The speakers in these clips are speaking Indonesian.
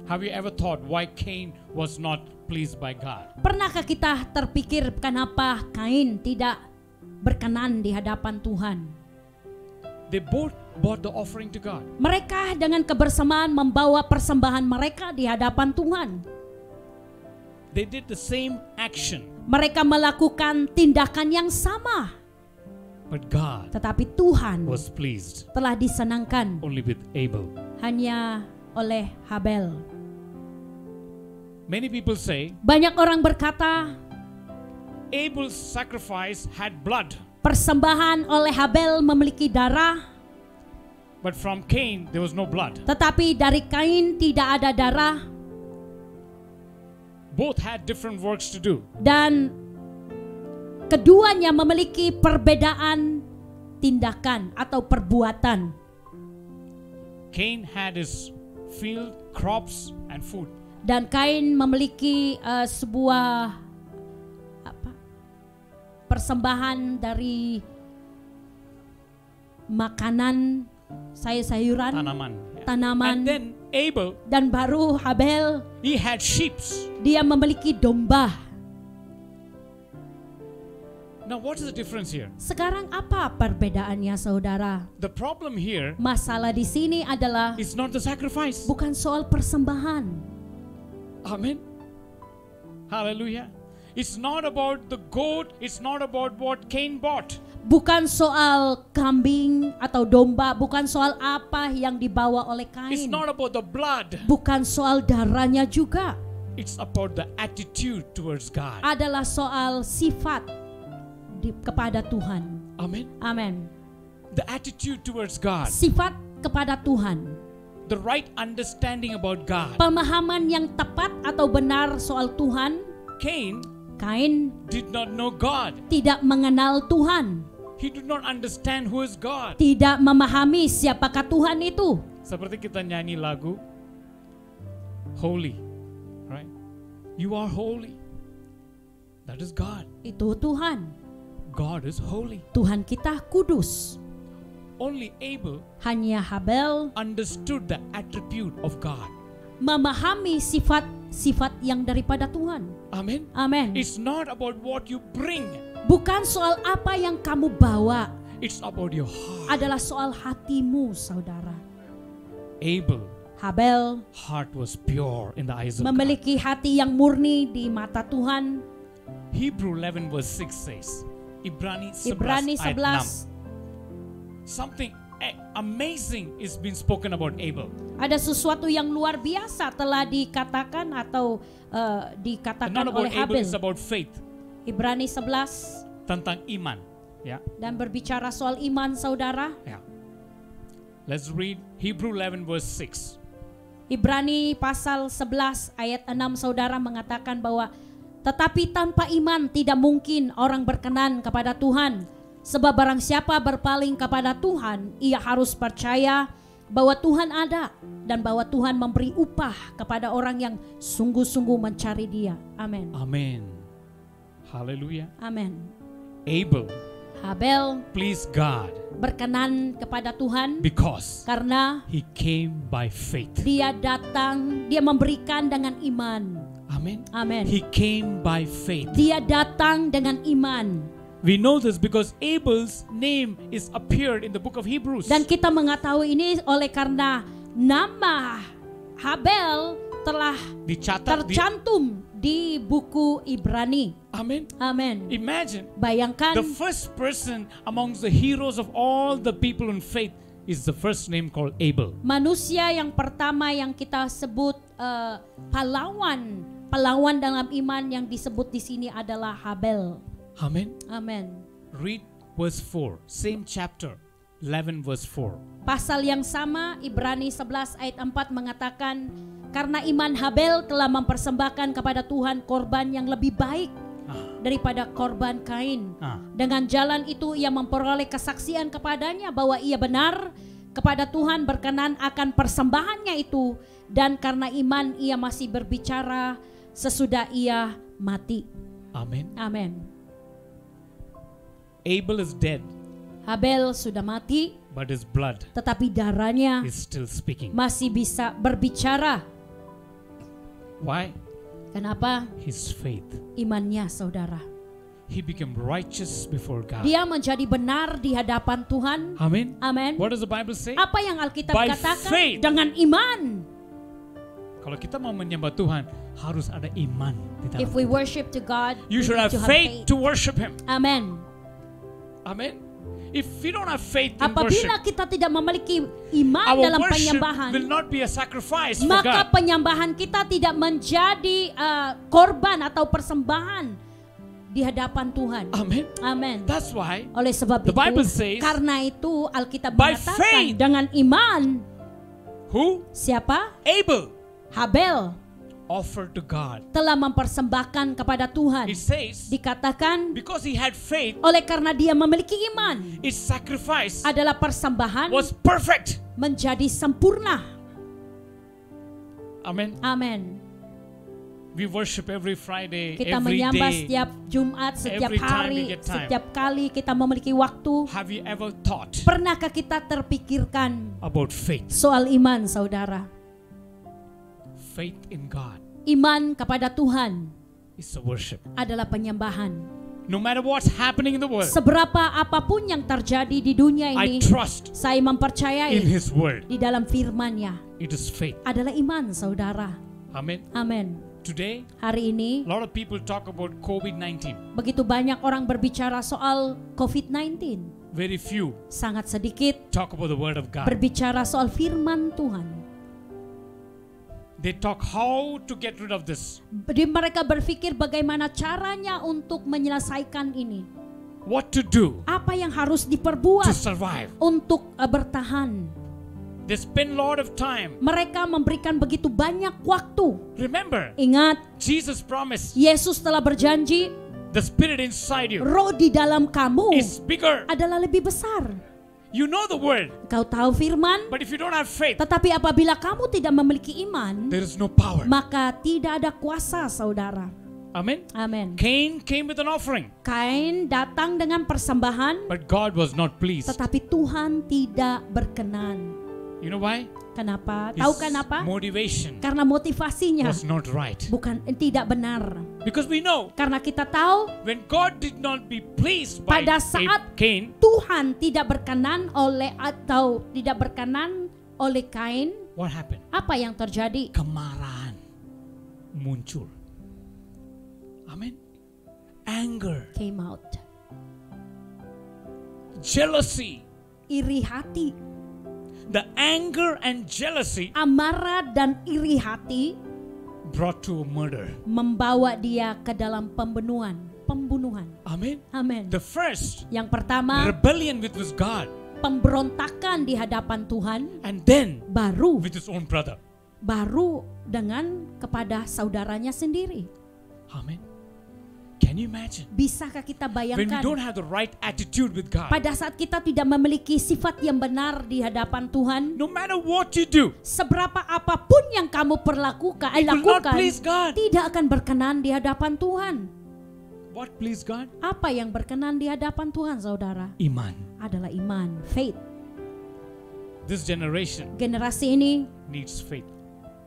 Have you ever thought why Cain was not pleased by God? Pernahkah kita terpikir kenapa Kain tidak berkenan di hadapan Tuhan? They both brought the offering to God. Mereka dengan kebersamaan membawa persembahan mereka di hadapan Tuhan. They did the same action, Mereka melakukan tindakan yang sama, but God tetapi Tuhan was pleased telah disenangkan only with Abel. hanya oleh Habel. Many people say Banyak orang berkata Abel's sacrifice had blood, persembahan oleh Habel memiliki darah, but from Cain there was no blood. tetapi dari Kain tidak ada darah, Both had different works to do. dan keduanya memiliki perbedaan tindakan atau perbuatan. Cain had his field, crops, and food. Dan Kain memiliki sebuah persembahan dari makanan, sayur-sayuran, tanaman. And then Abel, Dan baru Habel, he had sheep. dia memiliki domba. Now what is the difference here? Sekarang apa perbedaannya, saudara? The problem here Masalah di sini adalah is not the sacrifice. bukan soal persembahan. Amen. Hallelujah. It's not about the goat. It's not about what Cain bought. Bukan soal kambing atau domba, bukan soal apa yang dibawa oleh It's Kain. not about the blood. Bukan soal darahnya juga. It's about the attitude towards God. Adalah soal sifat kepada Tuhan. Amen. Amin. The attitude towards God. Sifat kepada Tuhan. The right understanding about God. Pemahaman yang tepat atau benar soal Tuhan. Cain Kain did not know God. tidak mengenal Tuhan. He did not understand who is God. Tidak memahami siapakah Tuhan itu. Seperti kita nyanyi lagu Holy, right? You are holy. That is God. Itu Tuhan. God is holy. Tuhan kita kudus. Only Abel Hanya Habel understood the attribute of God. memahami sifat-sifat yang daripada Tuhan. Amen. Amin. It's not about what you bring. Bukan soal apa yang kamu bawa, It's about your heart. adalah soal hatimu, saudara. Abel, Habel heart was pure in the eyes of God. memiliki hati yang murni di mata Tuhan. Hebrew 11 verse 6 says, Ibrani Ibrani 11 ayat 6. 11. Something amazing is being spoken about Abel. Ada sesuatu yang luar biasa telah dikatakan atau And dikatakan not about oleh Abel, Habel. it's about faith. Ibrani 11 Tentang iman. Ya. dan berbicara soal iman, saudara. Ya. Let's read Hebrew 11 verse 6. Ibrani pasal 11 ayat 6, saudara, mengatakan bahwa tetapi tanpa iman tidak mungkin orang berkenan kepada Tuhan. Sebab barang siapa berpaling kepada Tuhan, ia harus percaya bahwa Tuhan ada dan bahwa Tuhan memberi upah kepada orang yang sungguh-sungguh mencari Dia. Amin. Amen. Hallelujah. Amin. Abel Habel pleased God berkenan kepada Tuhan because karena he came by faith. dia datang, dia memberikan dengan iman. Amen. Amin. He came by faith. Dia datang dengan iman. We know this because Abel's name is appeared in the book of Hebrews. Dan kita mengetahui ini oleh karena nama Habel telah Dicatat tercantum di buku Ibrani. Amen. Amin. Imagine Bayangkan the first person amongst the heroes of all the people in faith is the first name called Abel. manusia yang pertama yang kita sebut pahlawan dalam iman yang disebut di sini adalah Habel. Amen. Amin. Read verse 4, same chapter, 11 verse 4. Pasal yang sama, Ibrani 11 ayat 4 mengatakan, karena iman Habel telah mempersembahkan kepada Tuhan korban yang lebih baik daripada korban Kain. Dengan jalan itu ia memperoleh kesaksian kepadanya bahwa ia benar kepada Tuhan, berkenan akan persembahannya itu, dan karena iman ia masih berbicara sesudah ia mati. Amen. Amin. Abel is dead, Habel sudah mati, but his blood tetapi darahnya is still speaking. masih bisa berbicara. Why? Kenapa? His faith. Imannya, saudara. He became righteous before God. Dia menjadi benar di hadapan Tuhan. Amen. Amen. What does the Bible say? Apa yang Alkitab By katakan? faith. Dengan iman. Kalau kita mau menyembah Tuhan, harus ada iman di dalam. If we worship to God, You we should need have to faith to worship Him. Amen. Amen. If we don't have faith in worship, Apabila kita tidak memiliki iman our dalam worship penyembahan, will not be a sacrifice for maka God. penyembahan kita tidak menjadi korban atau persembahan di hadapan Tuhan. Amen. Amen. That's why Oleh sebab the itu, Bible says, karena itu Alkitab by mengatakan faith. dengan iman, who? siapa? Abel Habel offered to God. telah mempersembahkan kepada Tuhan. It says, Dikatakan because he had faith, oleh karena dia memiliki iman, his sacrifice adalah persembahan was perfect. menjadi sempurna. Amen. Amen. We worship every Friday, Kita every menyembah day. setiap Jumat, setiap Every time we hari, get time. setiap kali kita memiliki waktu. Have you ever thought Pernahkah kita terpikirkan about faith? soal iman, saudara? Faith in God Iman kepada Tuhan is a worship. adalah penyembahan. No matter what's happening in the world, Seberapa apapun yang terjadi di dunia I ini, trust saya mempercayai in His word. di dalam firman-Nya It is faith. adalah iman, saudara. Amen. Amin. Today, Hari ini, a lot of people talk about COVID-19. begitu banyak orang berbicara soal COVID-19. Very few Sangat sedikit talk about the word of God. berbicara soal firman Tuhan. They talk how to get rid of this. Mereka berpikir bagaimana caranya untuk menyelesaikan ini. What to do Apa yang harus to diperbuat survive. untuk bertahan. They spend a lot of time. Mereka memberikan begitu banyak waktu. Remember, Ingat, Jesus promised Yesus telah berjanji, the spirit inside you roh di dalam kamu is bigger. adalah lebih besar. You know the word, Kau tahu firman, but if you don't have faith, tetapi apabila kamu tidak memiliki iman, there is no power. maka tidak ada kuasa, saudara. Amen. Amin. Cain came with an offering, Kain datang dengan persembahan, but God was not pleased. tetapi Tuhan tidak berkenan. You know why? Kenapa? His Tahu kenapa? motivation Karena motivasinya was not right. tidak benar. Because we know Karena kita tahu when God did not be pleased by pada saat Cain, Tuhan tidak berkenan oleh Kain, what happened? apa yang terjadi? Kemarahan muncul. Amen. Anger, Came out. jealousy. Iri hati, The anger and jealousy amarah dan iri hati brought to a murder. membawa dia ke dalam pembunuhan. Amen. Amin. The first, Yang pertama, rebellion with his God, pemberontakan di hadapan Tuhan, and then baru with his own brother. dengan kepada saudaranya sendiri. Amen. Can you imagine? Bisakah kita When we bayangkan don't have the right attitude with God, pada saat kita tidak memiliki sifat yang benar di hadapan Tuhan, no matter what you do, seberapa apapun yang kamu it will not please God. tidak akan berkenan di hadapan Tuhan. What please God? Apa yang berkenan di hadapan Tuhan, saudara? Iman. Adalah iman, faith. This generation Generasi ini needs faith.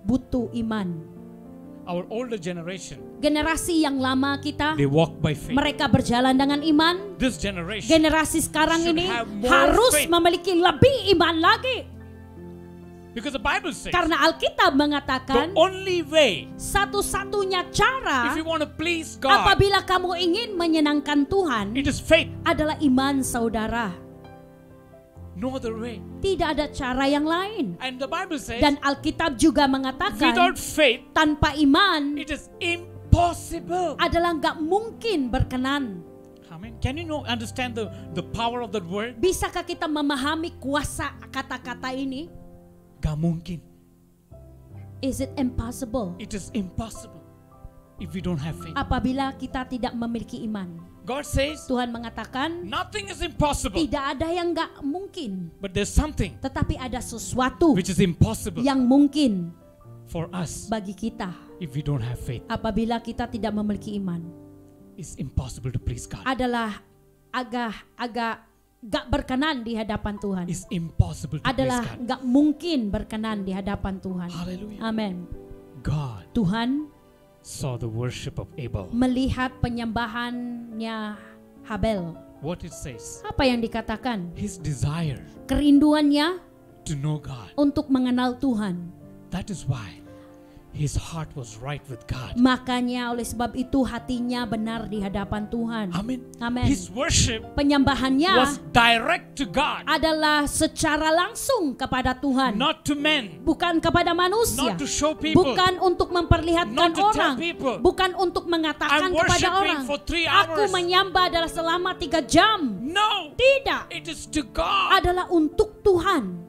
butuh iman. Our older generation, Generasi yang lama kita, they walk by faith. mereka berjalan dengan iman. This generation Generasi sekarang should ini have more harus faith. memiliki lebih iman lagi. Because the Bible says Karena Alkitab the mengatakan only way, satu-satunya if cara you want to please God, apabila kamu ingin menyenangkan Tuhan it is faith. adalah iman, saudara. No other way. Tidak ada cara yang lain. And the Bible says, Dan Alkitab juga mengatakan without faith, tanpa iman it is impossible. adalah nggak mungkin berkenan. Amen. Can you understand the power of that word? Bisakah kita memahami kuasa kata-kata ini? Gak mungkin. Is it impossible? It is impossible if we don't have faith. Apabila kita tidak memiliki iman. God says, Tuhan mengatakan nothing is impossible, tidak ada yang nggak mungkin, but there's something tetapi ada sesuatu which is impossible yang mungkin for us bagi kita if we don't have faith. apabila kita tidak memiliki iman. It's impossible to please God. Adalah agak gak berkenan di hadapan Tuhan. It's impossible to please Adalah God. gak mungkin berkenan di hadapan Tuhan. Hallelujah. Amin. God Tuhan saw the worship of Abel. melihat penyembahannya Habel. What it says, Apa yang dikatakan? his desire Kerinduannya to know God. untuk mengenal Tuhan. That is why his heart was right with God. Makanya oleh sebab itu hatinya benar di hadapan Tuhan. Amen. Amen. His worship Penyembahannya was direct to God, adalah secara langsung kepada Tuhan. not to men, Bukan kepada manusia. not to show people. Bukan untuk memperlihatkan Not to tell orang. people. Bukan untuk mengatakan I'm kepada worshiping orang. for 3 Aku hours. menyembah adalah selama 3 jam. No, Tidak. it is to God. Adalah untuk Tuhan.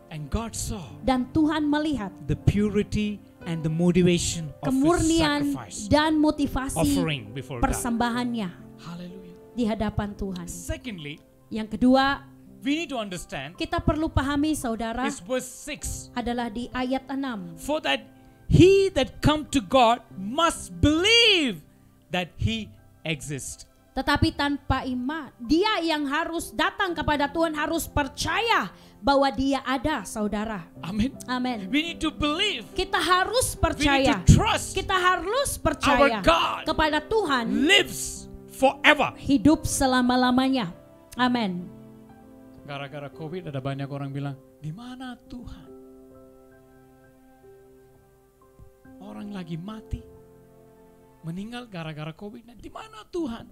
And God saw Dan Tuhan melihat the purity and the motivation of his kemurnian sacrifice, dan motivasi offering before God. persembahannya Hallelujah. di hadapan Tuhan. Secondly, Yang kedua, we need to understand kita perlu pahami saudara is verse 6. adalah di ayat 6. For that he that come to God must believe that he exists. Tetapi tanpa iman, dia yang harus datang kepada Tuhan harus percaya bahwa dia ada, saudara. Amen. Amin. We need to believe. Kita harus We need percaya. to trust. Kita harus percaya Our God kepada Tuhan lives forever. hidup selama-lamanya. Amin. Gara-gara COVID ada banyak orang bilang, di mana Tuhan? Orang lagi mati, meninggal gara-gara COVID. Di mana Tuhan?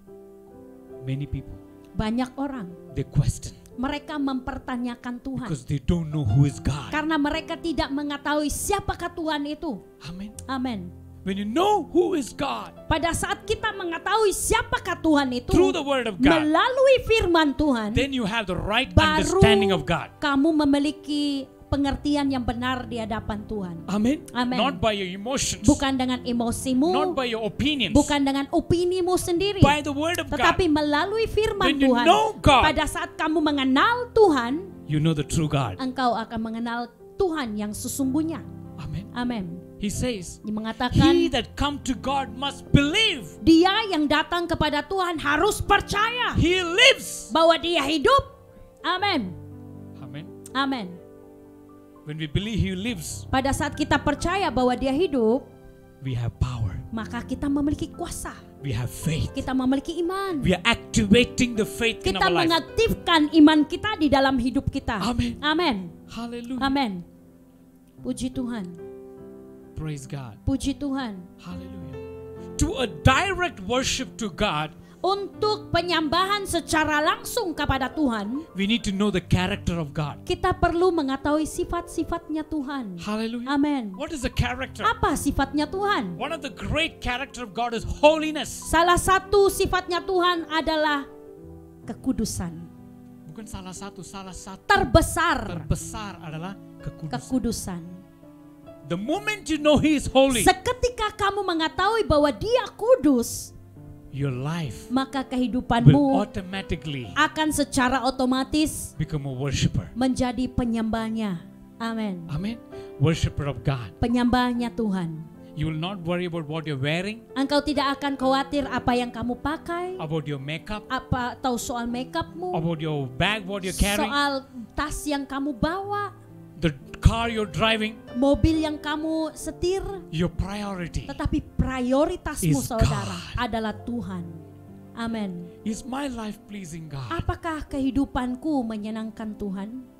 Many people, Banyak orang they question mereka mempertanyakan Tuhan because they don't know who is God. karena mereka tidak mengetahui siapakah Tuhan itu. Amen. Amin. When you know who is God Pada saat kita mengetahui siapakah Tuhan itu through the word of God, melalui firman Tuhan, then you have the right baru understanding of God. kamu memiliki pengertian yang benar di hadapan Tuhan. Amen. Amen. Not by your emotions, Bukan dengan emosimu, not by your opinions, bukan dengan opinimu sendiri, by the word of tetapi God. melalui firman When you Tuhan. know God, Pada saat kamu mengenal Tuhan, you know the true God. engkau akan mengenal Tuhan yang sesungguhnya. Amen. Amin. He says, Dia mengatakan, he that come to God must believe dia yang datang kepada Tuhan harus percaya he lives. bahwa dia hidup. Amin. Amen. Amin. When we believe he lives, Pada saat kita percaya bahwa dia hidup, we have power. maka kita memiliki kuasa. We have faith. Kita memiliki iman. We are activating the faith in Kita our life. mengaktifkan iman kita di dalam hidup kita. Amen. Amin. Hallelujah. Amin. Puji Tuhan. Praise God. Puji Tuhan. Hallelujah. To a direct worship to God, Untuk penyembahan secara langsung kepada Tuhan, we need to know the character of God. kita perlu mengetahui sifat-sifatnya Tuhan. Hallelujah. Amin. What is the character? Apa sifatnya Tuhan? One of the great character of God is holiness. Salah satu sifatnya Tuhan adalah kekudusan. Bukan salah satu Terbesar terbesar adalah kekudusan. kekudusan. The moment you know he is holy, Seketika kamu mengetahui bahwa dia kudus, your life maka will kehidupanmu automatically akan secara otomatis become a worshiper. menjadi penyembahnya. Amin. Amen. Worshipper of God. Penyembahnya Tuhan. You will not worry about what you're wearing, Engkau tidak akan khawatir apa yang kamu pakai, about your makeup, apa atau soal makeupmu, about your bag, what you're carrying, soal tas yang kamu bawa, the car you're driving. mobil yang kamu setir. Your priority Tetapi prioritasmu is saudara God. adalah Tuhan. Amin. is my life pleasing God? Apakah kehidupanku menyenangkan Tuhan?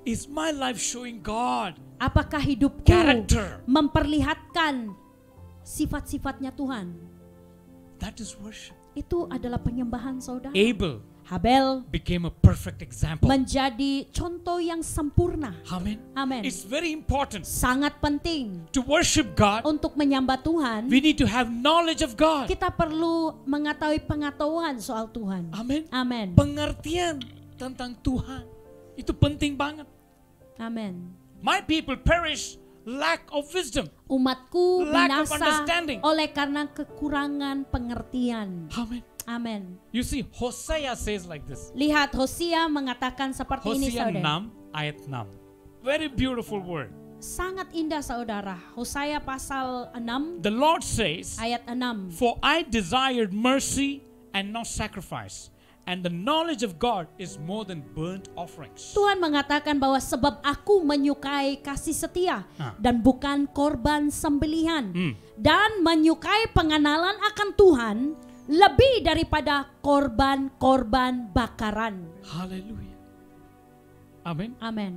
Is my life showing God Apakah hidupku character? memperlihatkan sifat-sifatnya Tuhan? That is worship. Itu adalah penyembahan saudara. Abel Habel became a perfect example. menjadi contoh yang sempurna. Amen. Amin. It's very important Sangat penting to worship God. untuk menyembah Tuhan. We need to have knowledge of God. Kita perlu mengetahui pengetahuan soal Tuhan. Amen. Amin. Pengertian tentang Tuhan itu penting banget. Amin. My people perish lack of wisdom. Umatku Lack of binasa understanding. oleh karena kekurangan pengertian. Amen. Amin. You see, Hosea says like this. Lihat Hosea mengatakan seperti ini Hosea saudara. 6 ayat 6. Very beautiful word. Sangat indah saudara. Hosea pasal 6 The Lord says, ayat 6. "For I desired mercy and not sacrifice, And the knowledge of God is more than burnt offerings. Tuhan mengatakan bahwa sebab aku menyukai kasih setia dan bukan korban sembelihan. Dan menyukai pengenalan akan Tuhan lebih daripada korban-korban bakaran. Hallelujah. Amen. Amin.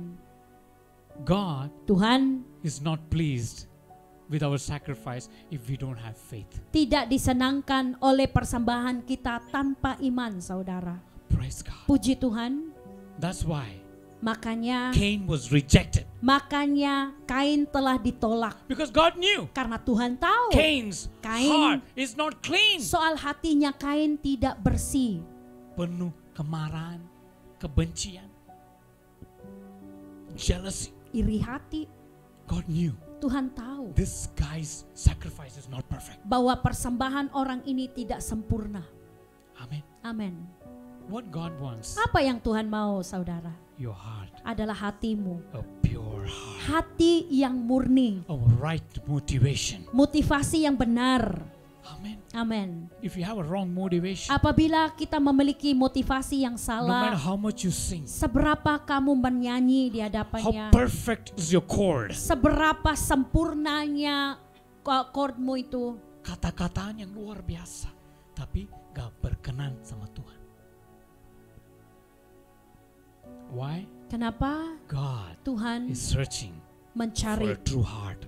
God Tuhan is not pleased with our sacrifice if we don't have faith. tidak disenangkan oleh persembahan kita tanpa iman, saudara. Praise God. Puji Tuhan. That's why Makanya Cain was rejected. Kain telah ditolak. Because God knew Karena Tuhan tahu Cain's heart is not clean. soal hatinya Kain tidak bersih. Penuh kemarahan, kebencian, jealousy. Iri hati. God knew Tuhan tahu this guy's sacrifice is not perfect. bahwa persembahan orang ini tidak sempurna. Amen. Amin. What God wants, Apa yang Tuhan mau, saudara? your heart, Adalah hatimu. a pure heart, Hati yang murni. a right motivation. Motivasi yang benar. Amen. Amin. If you have a wrong motivation, Apabila kita memiliki motivasi yang no salah, matter how much you sing, seberapa kamu bernyanyi di how hadapannya, perfect is your chord, seberapa sempurnanya chordmu itu, kata-katanya yang luar biasa, tapi gak berkenan sama Tuhan. Why? kenapa God Tuhan is searching for mencari a true heart,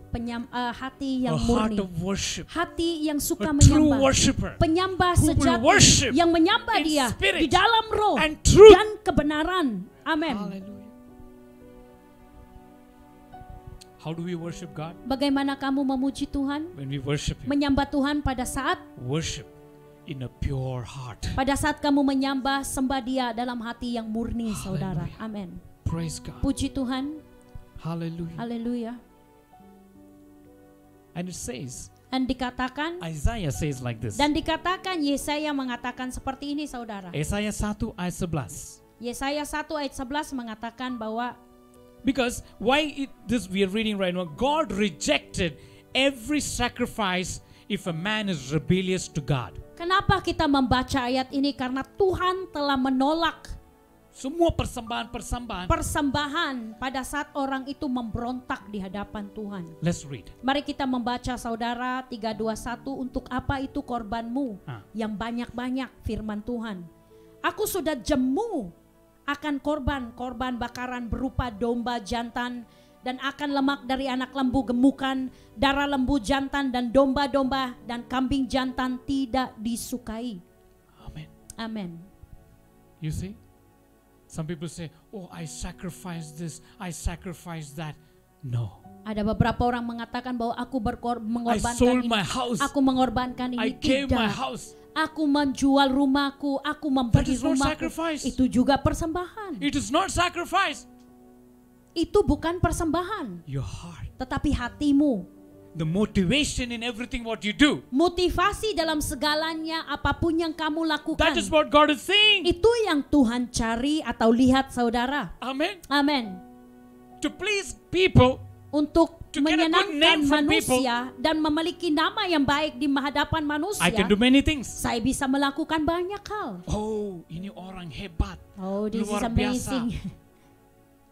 hati yang a heart murni, of worship, hati yang suka a true menyembah, worshiper penyembah who will sejati worship yang menyembah in Dia spirit di dalam roh and truth. dan kebenaran. Amin. Hallelujah. How do we worship God? Bagaimana kamu memuji Tuhan? When we worship Him, Menyembah Tuhan pada saat worship in a pure heart. kamu menyembah sembah Dia dalam hati yang murni, saudara. Hallelujah. Amin. Praise God. Puji Tuhan. Hallelujah. Haleluya. And it says, Dan dikatakan Isaiah says like this. dan dikatakan Yesaya mengatakan seperti ini, saudara. Yesaya 1 ayat 11. Yesaya 1 ayat 11 mengatakan bahwa Because this we are reading right now, God rejected every sacrifice if a man is rebellious to God. kenapa kita membaca ayat ini? Karena Tuhan telah menolak Semua persembahan persembahan pada saat orang itu memberontak di hadapan Tuhan. Let's read. Mari kita membaca, saudara. 3:21. Untuk apa itu korbanmu yang banyak-banyak, firman Tuhan. Aku sudah jemu akan korban bakaran berupa domba jantan, dan akan lemak dari anak lembu gemukan, darah lembu jantan dan domba-domba dan kambing jantan tidak disukai. Amen. Amin. You see? Some people say, oh, I sacrifice this, I sacrifice that. No. Ada beberapa orang mengatakan bahwa aku I mengorbankan sold ini. my house. Aku mengorbankan ini. I gave my Tidak. house. Aku menjual rumahku, aku memberi That is not rumahku. sacrifice. Itu juga persembahan. It is not sacrifice. Itu bukan persembahan, Your heart. tetapi hatimu. The motivation in everything what you do. Motivasi dalam segalanya, apapun yang kamu lakukan. That is what God is saying. Itu yang Tuhan cari atau lihat, saudara. Amen. Amin. To please people, Untuk To get a good menyenangkan name from manusia dan memiliki nama yang baik di hadapan manusia. I can do many things. Saya bisa melakukan banyak hal. Oh, ini orang hebat. Oh, this is Luar biasa. amazing.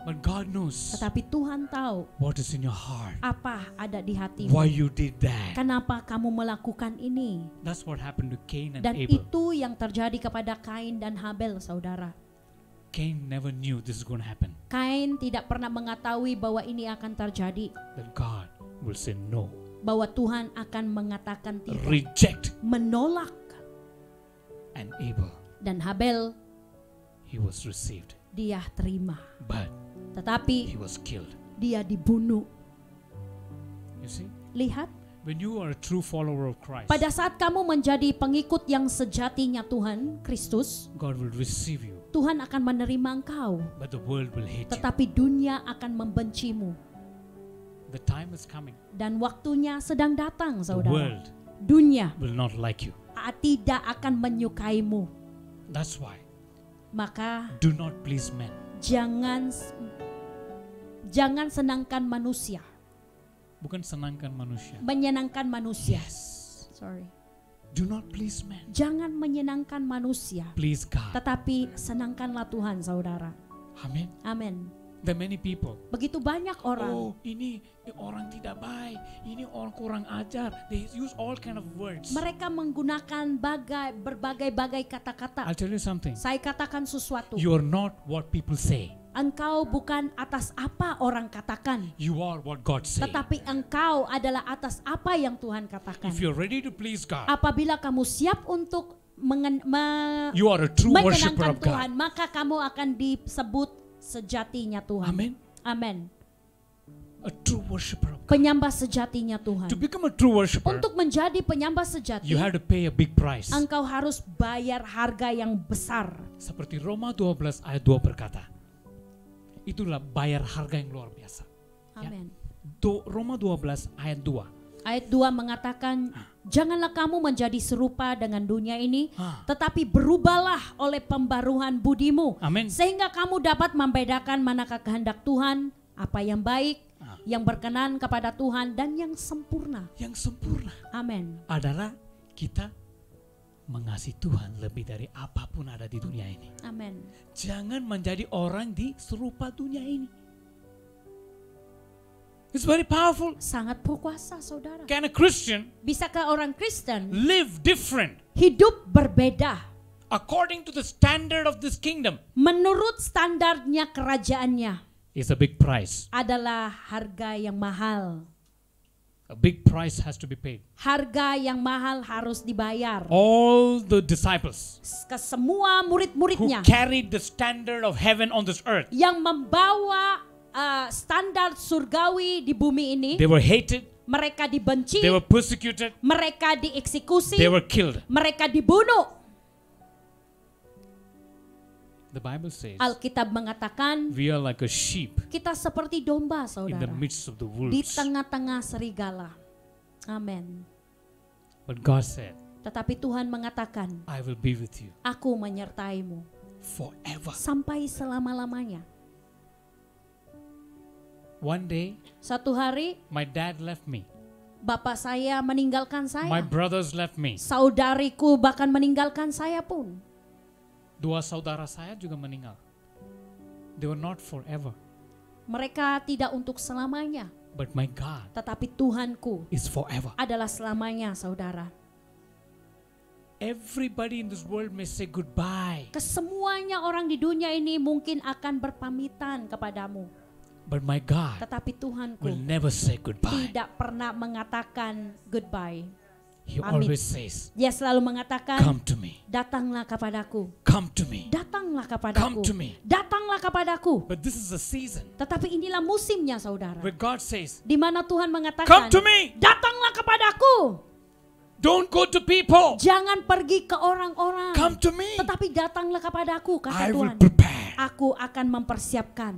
But God knows Tetapi Tuhan tahu what is in your heart. apa ada di hatimu. Why you did that. Kenapa kamu melakukan ini? That's what happened to Cain and Dan Abel. itu yang terjadi kepada Kain dan Habel, saudara. Cain never knew this is going to happen. Kain tidak pernah mengetahui bahwa ini akan terjadi. That God will say no. Bahwa Tuhan akan mengatakan tidak. Reject. Menolak. And Abel, Dan Habel, he was received. dia terima. But Tetapi he was killed. dia dibunuh. You see? Lihat, When you are a true follower of Christ, pada saat kamu menjadi pengikut yang sejatinya Tuhan, Kristus, God will receive you. Tuhan akan menerima engkau. But the world will hate you. Tetapi dunia akan membencimu. The time is coming. Dan waktunya sedang datang, The saudara. world Dunia will not like you. tidak akan menyukaimu. That's why Maka do not please men. jangan senangkan manusia. Bukan senangkan manusia. Menyenangkan manusia. Yes. Sorry. Do not please man. Jangan menyenangkan manusia, Please God. tetapi senangkanlah Tuhan, saudara. Amen. Amin. There are many people. Begitu banyak orang. Oh, ini orang tidak baik. Ini orang kurang ajar. They use all kind of words. Mereka menggunakan berbagai kata-kata. I'll tell you something. Saya katakan sesuatu. You are not what people say. Engkau bukan atas apa orang katakan, You are what God says. tetapi engkau adalah atas apa yang Tuhan katakan. If you're ready to please God, Apabila kamu siap untuk you are a true worshiper menyenangkan of Tuhan, God. maka kamu akan disebut sejatinya Tuhan. Amen. Amin. A true worshiper of God. Penyembah sejatinya Tuhan. To become a true worshiper, Untuk menjadi penyembah sejati, you have to pay a big price. engkau harus bayar harga yang besar. Seperti Roma 12 ayat 2 berkata. Itulah bayar harga yang luar biasa. Ya. Amin. Roma 12 ayat 2. Ayat 2 mengatakan, janganlah kamu menjadi serupa dengan dunia ini, tetapi berubahlah oleh pembaruan budimu, Amin. sehingga kamu dapat membedakan manakah kehendak Tuhan, apa yang baik, yang berkenan kepada Tuhan, dan yang sempurna. Yang sempurna Amin. adalah kita mengasihi Tuhan lebih dari apapun ada di dunia ini. Amin. Jangan menjadi orang di serupa dunia ini. It's very powerful. Sangat berkuasa, saudara. Can a Christian Bisakah orang Kristen live different hidup berbeda according to the standard of this kingdom? menurut standarnya kerajaannya? It's a big price. Adalah harga yang mahal. A big price has to be paid. Harga yang mahal harus dibayar. All the disciples Ke semua who murid-muridnya carried the standard of heaven on this earth, yang membawa standar surgawi di bumi ini, they were hated, mereka dibenci, they were persecuted, mereka dieksekusi, they were killed. mereka dibunuh. The Bible says Alkitab mengatakan we are like a sheep kita seperti domba, in the saudara, midst of the di wolves. tengah-tengah serigala. Amin. But God said, Tetapi Tuhan mengatakan, I will be with you aku menyertaimu forever. sampai selama-lamanya. One day, Satu hari my dad left me. bapak saya meninggalkan My saya, brothers left me. saudariku bahkan meninggalkan saya pun. Dua saudara saya juga meninggal. They were not forever. Mereka tidak untuk selamanya, But my God tetapi Tuhanku is forever. adalah selamanya, saudara. Everybody in this world may say goodbye. Kesemuanya orang di dunia ini mungkin akan berpamitan kepadamu, But my God tetapi Tuhanku will never say goodbye. tidak pernah mengatakan goodbye. He Amin. always says, Dia selalu mengatakan, come to me. datanglah kepadaku, Come to me. datanglah Come kepadaku, to me. datanglah kepadaku. But this is a season Tetapi inilah musimnya, saudara, where God says, di mana Tuhan come mengatakan, to me. datanglah kepadaku. Don't go to people. Jangan pergi ke orang-orang, Come to me. tetapi datanglah kepadaku, kata I will Tuhan. prepare. Aku akan mempersiapkan.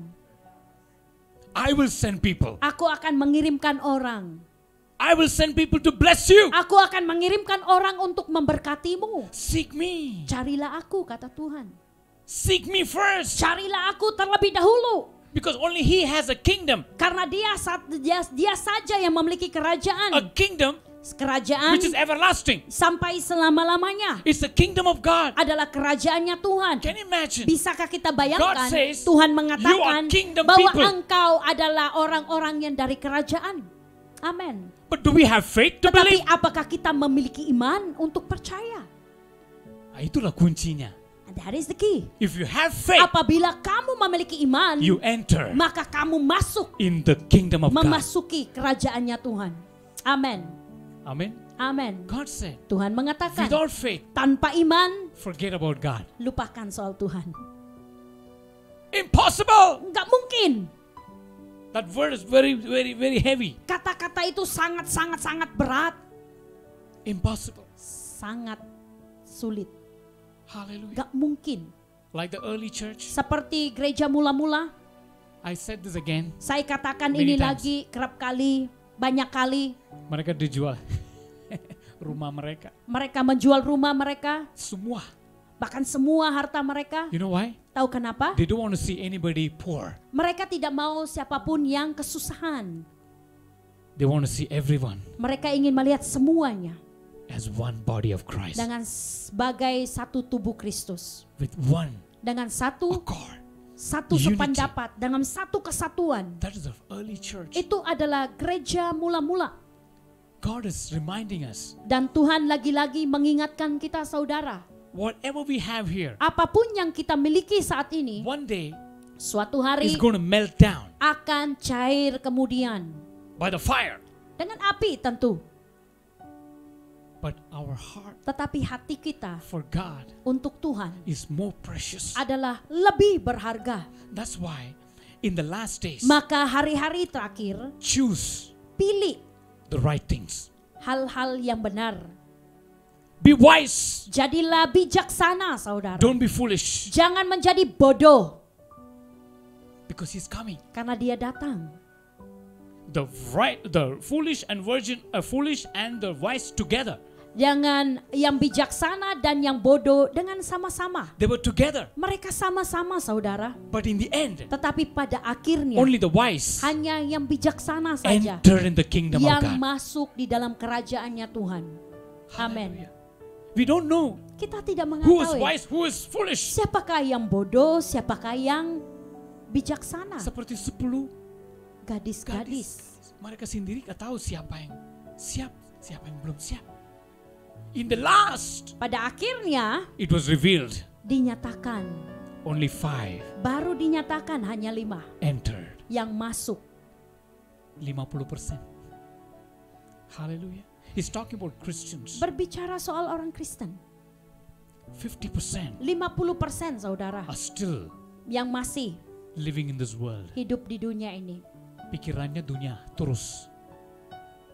I will send people. Aku akan mengirimkan orang. I will send people to bless you. Aku akan mengirimkan orang untuk memberkatimu. Seek me. Carilah aku, kata Tuhan. Seek me first. Carilah aku terlebih dahulu. Because only He has a kingdom. Karena dia saja yang memiliki A kerajaan. kingdom Kerajaan which is everlasting. sampai selama-lamanya It's the kingdom of God. adalah kerajaannya Tuhan. Can you imagine? Bisakah kita bayangkan, God says, Tuhan "You mengatakan are kingdom bahwa people." engkau adalah orang-orang yang dari kerajaan. Amin. But do we have faith to Tetapi believe? apakah kita memiliki iman untuk percaya? Itulah kuncinya. And that is the key. If you have faith, Apabila kamu memiliki iman, you enter maka kamu masuk in the kingdom of God. memasuki kerajaannya Tuhan. Amin. Amen. Amin. God said, Tuhan mengatakan, without faith, tanpa iman, forget about God. lupakan soal Tuhan. Impossible. Enggak mungkin. That word is very, very, very heavy. Kata-kata itu sangat berat. Impossible. Sangat sulit. Hallelujah. Enggak mungkin. Like the early church, Seperti gereja mula-mula, I said this again. saya katakan Many ini times. lagi, kerap kali, banyak kali. Mereka dijual rumah mereka, Mereka menjual rumah mereka, semua. bahkan semua harta mereka. You know why? Tahu kenapa? They don't want to see anybody poor. Mereka tidak mau siapapun yang kesusahan. They want to see everyone. Mereka ingin melihat semuanya. as one body of Christ, dengan sebagai satu tubuh Kristus, with one dengan satu accord. satu sependapat, dengan satu kesatuan. That is the early church. Itu adalah gereja mula-mula. God is reminding us, Dan Tuhan lagi-lagi mengingatkan kita saudara, whatever we have here, apapun yang kita miliki saat ini, one day suatu is hari going to melt down akan cair kemudian. by the fire. Dengan api tentu. But our heart Tetapi hati kita for God untuk Tuhan is more precious. adalah lebih berharga. That's why in the last days, Maka hari-hari terakhir, choose pilih the right things. hal-hal yang benar. Be wise. Jadilah bijaksana saudara. Don't be foolish. Jangan menjadi bodoh. Because He's coming. Karena dia datang. The foolish and foolish and the wise together. Jangan yang bijaksana dan yang bodoh dengan sama-sama. They were together. Mereka sama-sama saudara. But in the end, Tetapi pada akhirnya only the wise hanya yang bijaksana saja enter in the kingdom of yang God. masuk di dalam kerajaannya Tuhan. Amin. Hallelujah. We don't know Kita tidak who is mengetahui wise, who is foolish. siapakah yang bodoh, siapakah yang bijaksana. Seperti 10 Gadis-gadis. mereka sendiri gak tahu siapa yang siap, siapa yang belum siap. In the last, Pada akhirnya it was revealed dinyatakan, only 5 baru dinyatakan hanya 5 entered. yang masuk. 50%. Hallelujah. He's talking about Christians. Berbicara soal orang Kristen, 50% 50% saudara are still yang masih living in this world. hidup di dunia ini. Pikirannya dunia terus,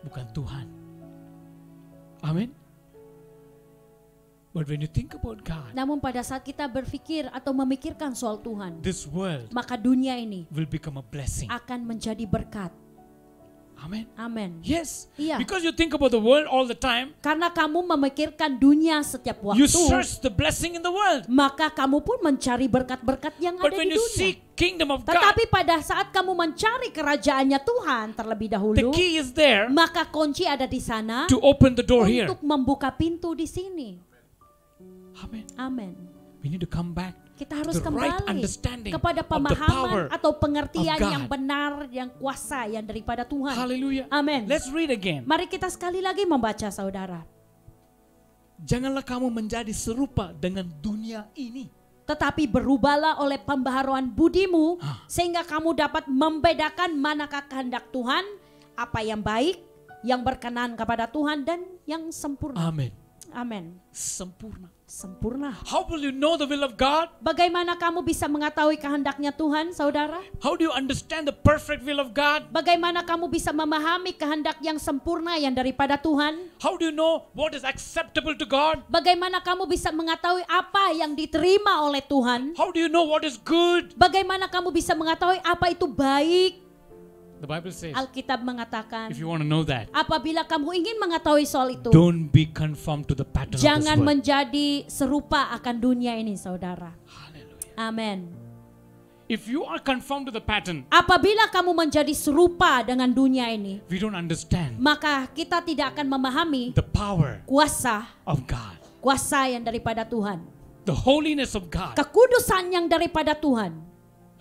bukan Tuhan. Amin. But when you think about God, Namun pada saat kita berpikir atau memikirkan soal Tuhan, this world maka dunia ini will become a blessing. akan menjadi berkat. Amen. Amin. Yes. Iya. Because you think about the world all the time, Karena kamu memikirkan dunia setiap you waktu, search the blessing in the world. maka kamu pun mencari berkat-berkat yang But ada when di you dunia. seek kingdom of God, Tetapi pada saat kamu mencari kerajaannya Tuhan terlebih the dahulu, key is there maka kunci ada di sana to open the door here. untuk membuka pintu di sini. Amen. Amin. We need to come back Kita to harus the right kembali understanding kepada of the power pemahaman atau pengertian of God. yang benar, yang kuasa, yang daripada Tuhan. Hallelujah. Amin. Let's read again. Mari kita sekali lagi membaca saudara. Janganlah kamu menjadi serupa dengan dunia ini. Tetapi berubahlah oleh pembaharuan budimu, Ah. sehingga kamu dapat membedakan manakah kehendak Tuhan, apa yang baik, yang berkenan kepada Tuhan, dan yang sempurna. Amen. Amin. Sempurna. Sempurna. How will you know the will of God? Bagaimana kamu bisa mengetahui kehendaknya Tuhan, saudara? How do you understand the perfect will of God? Bagaimana kamu bisa memahami kehendak yang sempurna yang daripada Tuhan? How do you know what is acceptable to God? Bagaimana kamu bisa mengetahui apa yang diterima oleh Tuhan? How do you know what is good? Bagaimana kamu bisa mengetahui apa itu baik? The Bible says, Alkitab mengatakan, if you want to know that, apabila kamu ingin mengetahui soal itu, don't be conformed to the pattern of this jangan world. menjadi serupa akan dunia ini, saudara. Hallelujah. Amin. If you are conformed to the pattern, Apabila kamu menjadi serupa dengan dunia ini, we don't understand maka kita tidak akan memahami the power kuasa of God, yang daripada Tuhan, the holiness of God. kekudusan yang daripada Tuhan.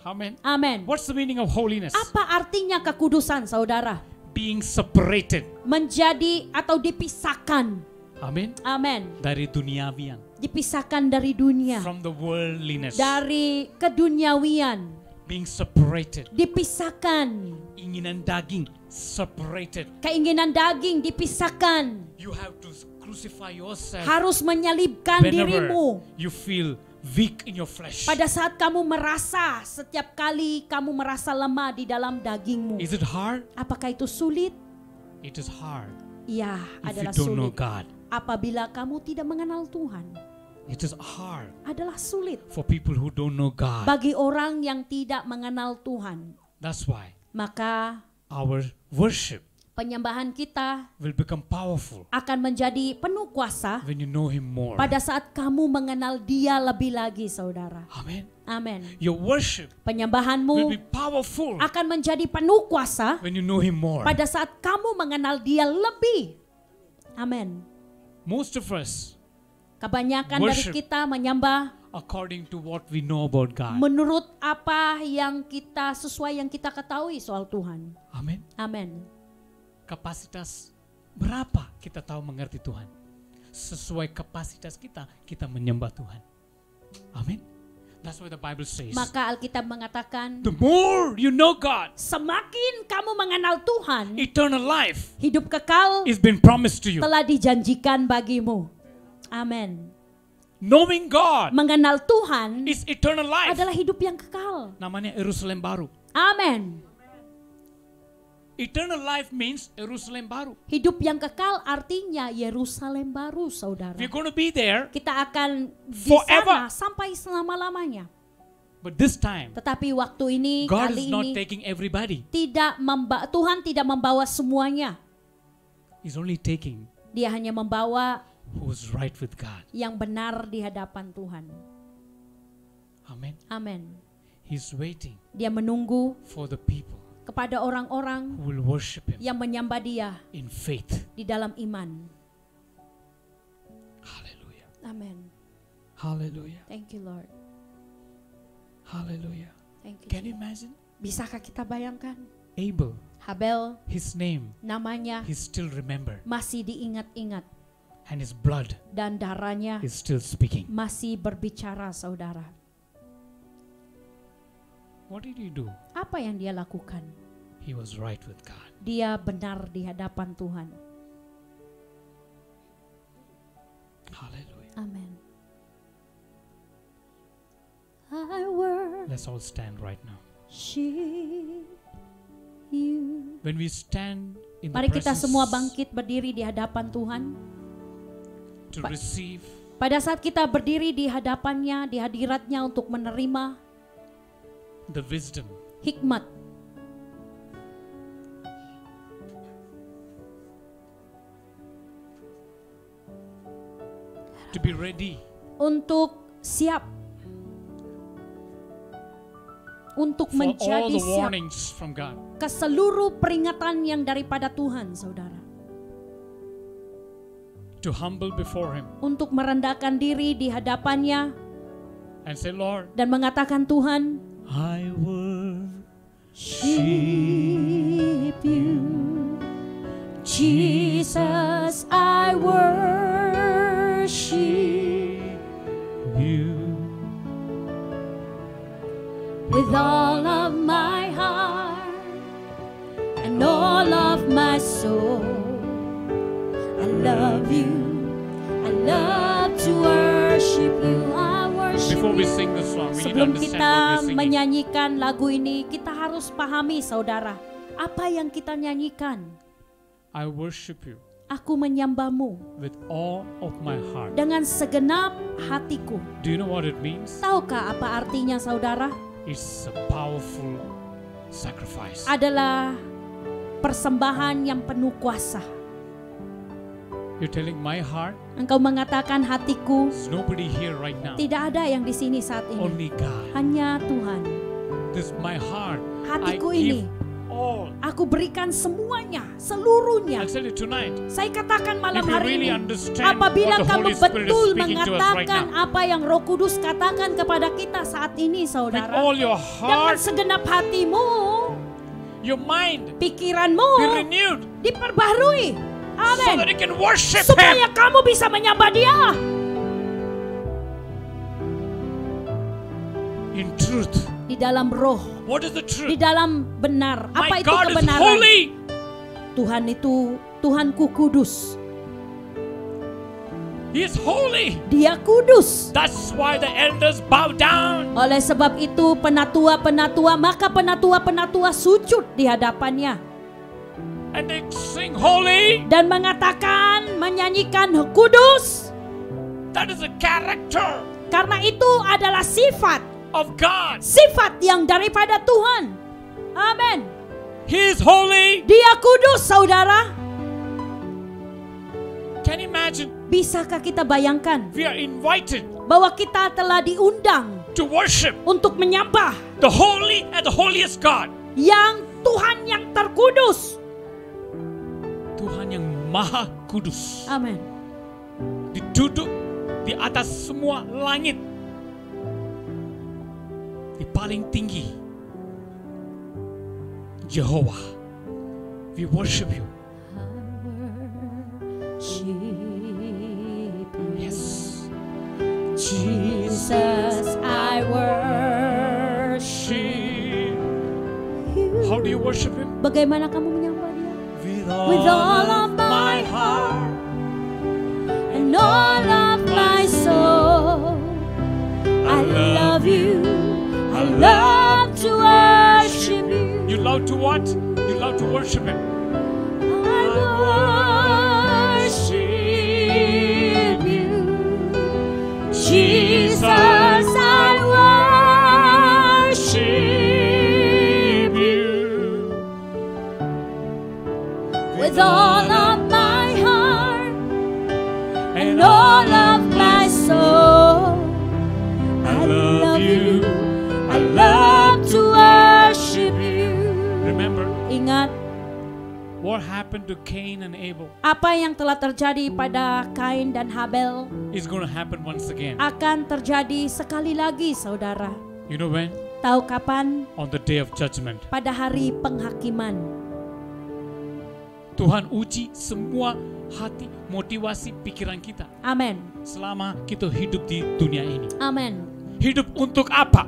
Amen. Amin. What's the meaning of holiness? Apa artinya kekudusan, saudara? Being separated. Menjadi atau dipisahkan. Amen. Amin. Dari duniawian. Dipisahkan dari dunia, From the worldliness. dari keduniawian, Being separated. dipisahkan. Inginan daging separated. Keinginan daging dipisahkan. You have to crucify yourself Harus menyalibkan whenever dirimu. you feel weak in your flesh. Pada saat kamu merasa, setiap kali kamu merasa lemah di dalam dagingmu. Is it hard? Apakah itu sulit? It is hard Ya, if you adalah don't know sulit. God. Apabila kamu tidak mengenal Tuhan, It is hard adalah sulit. for people who don't know God. Bagi orang yang tidak mengenal Tuhan, That's why maka our worship penyembahan kita will become powerful akan menjadi penuh kuasa when you know Him more. pada saat kamu mengenal Dia lebih lagi, saudara. Amen. Amin. Your worship will Penyembahanmu be powerful akan menjadi penuh kuasa when you know Him more. pada saat kamu mengenal Dia lebih. Amin. Most of us, Kebanyakan dari Worship. kita menyembah according to what we know about God. menurut apa yang kita sesuai yang kita ketahui soal Tuhan. Amen. Amin. Kapasitas berapa kita tahu mengerti Tuhan? Sesuai kapasitas kita, kita menyembah Tuhan. Amin. That's what the Bible says. Maka Alkitab mengatakan, The more you know God, semakin kamu mengenal Tuhan, eternal life hidup kekal is been promised to you. telah dijanjikan bagimu. Amin. Knowing God Mengenal Tuhan is eternal life. adalah hidup yang kekal. Namanya Yerusalem baru. Amin. Eternal life means Yerusalem baru. Hidup yang kekal artinya Yerusalem baru, saudara. We're going to be there, Kita akan di Forever. sana sampai selama-lamanya. but this time Tetapi waktu ini, God kali is not ini, taking everybody. Tuhan tidak membawa semuanya. He's only taking Dia hanya membawa who's right with God. yang benar di hadapan Tuhan. Amen. Amin. He's waiting Dia menunggu for the people kepada orang-orang who will worship Him yang menyembah Dia in faith. di dalam iman. Hallelujah. Amin. Hallelujah. Thank you, Lord. Hallelujah. Thank you. Can you imagine? Bisakah kita bayangkan? Abel, Habel, his name, namanya he's still remembered. masih diingat-ingat And his blood dan darahnya is still speaking. masih berbicara, saudara. What did he do? Apa yang dia lakukan? He was right with God. Dia benar di hadapan Tuhan. Hallelujah. Amin. I worship Let's all stand right now. you. When we stand in the Mari kita presence semua bangkit berdiri di hadapan Tuhan. to receive Pada saat kita berdiri di hadapannya, di hadiratnya untuk menerima the wisdom, hikmat, to be ready untuk siap, untuk for all menjadi the siap warnings from God. ke seluruh peringatan yang daripada Tuhan, saudara. To humble before Him Untuk merendahkan diri di hadapannya and say, Lord, dan mengatakan, Tuhan, I worship you. Jesus, I worship you. with all of my heart and all of my soul. I love you. I love to worship you. I worship Before we you. sing the song, we need to Sebelum understand kita what we're singing. menyanyikan lagu ini, kita harus pahami, saudara, apa yang kita nyanyikan. I worship you Aku menyembahmu with all of my heart. dengan segenap hatiku. Do you know what it means? Tahukah apa artinya, saudara? It's a powerful sacrifice. Adalah persembahan yang penuh kuasa. You're telling my heart, Engkau mengatakan hatiku, there's nobody here right now. tidak ada yang di sini saat ini. Only God. Hanya Tuhan. This is my heart. Hatiku I give ini, all. aku berikan semuanya, seluruhnya. I'll tell you tonight. Saya katakan malam If you hari really ini, understand apabila what the kamu Holy Spirit is betul speaking to us right mengatakan now, apa yang Roh Kudus katakan kepada kita saat ini, with saudara, all your dengan heart, segenap hatimu, your mind, pikiranmu be renewed diperbaharui. so Amin. that you can worship Supaya Him. kamu bisa menyembah Dia In truth. di dalam roh, What is the di truth? dalam benar. My Apa itu God is kebenaran? holy. Tuhan itu Tuhanku kudus. He is holy. Dia kudus. That's why the elders bow down. Oleh sebab itu maka penatua-penatua sujud di hadapannya And they sing holy. dan mengatakan, menyanyikan kudus, That is a character karena itu adalah sifat of God. yang daripada Tuhan. Amin. He is holy. Dia kudus, saudara. Can you imagine? Bisakah kita bayangkan We are invited bahwa kita telah diundang to worship untuk menyembah the holy and the holiest God. yang Tuhan yang terkudus. Tuhan yang Maha Kudus. Amin. duduk di atas semua langit, di paling tinggi. Jehovah, we worship you. Yes. Jesus, I worship you. How do you worship him? Bagaimana kamu menyembah dia? With all of my heart and all of my soul, I love you. I love to worship you. You love to what? You love to worship him. I worship you. Jesus, I worship you. With all of my heart and all of my soul, I love you. I love to worship you. Remember Ingat what happened to Cain and Abel apa yang telah terjadi pada Kain dan Habel is going to happen once again. akan terjadi sekali lagi, saudara. You know when? Tahu kapan? On the day of judgment. Pada hari penghakiman. Tuhan uji semua hati, motivasi, pikiran kita Amin. selama kita hidup di dunia ini. Amin. Hidup untuk apa?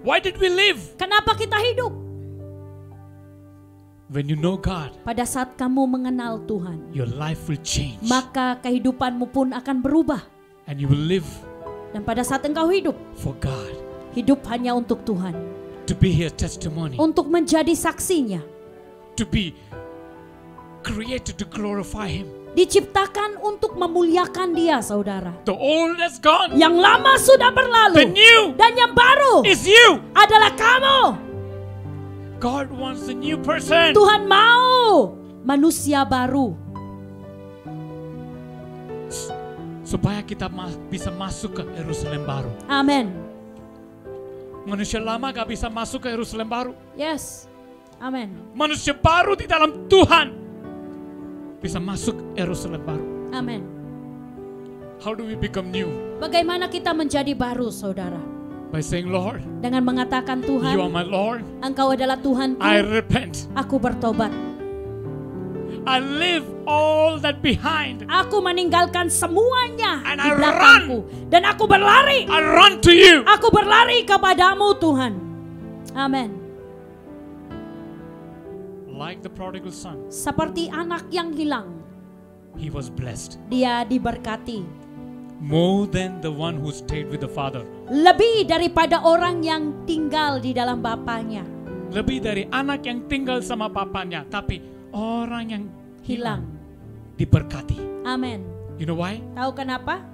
Why did we live? Kenapa kita hidup? When you know God, Pada saat kamu mengenal Tuhan, your life will change. maka kehidupanmu pun akan berubah. And you will live Dan pada saat engkau hidup, for God. hidup hanya untuk Tuhan. To be His testimony. Untuk menjadi saksinya. To be created to glorify Him. Diciptakan untuk memuliakan Dia, saudara. The old has gone. Yang lama sudah The berlalu. new Dan yang baru is you. adalah kamu. God wants a new person. Tuhan mau manusia baru. Supaya kita bisa masuk ke Yerusalem baru. Amin. Manusia lama gak bisa masuk ke Yerusalem baru. Yes. Amin. Manusia baru di dalam Tuhan bisa masuk Yerusalem baru. Amin. How do we become new? Bagaimana kita menjadi baru, saudara? By saying, Lord, Dengan mengatakan, you are Tuhan, my Lord. Engkau adalah Tuhanku. I repent. Aku bertobat. I leave all that behind. Aku meninggalkan semuanya And di I belakangku. Dan aku berlari. I run to you. Aku berlari kepadamu, Tuhan. Amin. Like the prodigal son, Seperti anak yang hilang, he was blessed. dia diberkati. More than the one who stayed with the father. Lebih daripada orang yang tinggal di dalam bapaknya. Lebih dari anak yang tinggal sama papanya, tapi orang yang Hilang. diberkati. Amin. You know why? Tahu kenapa?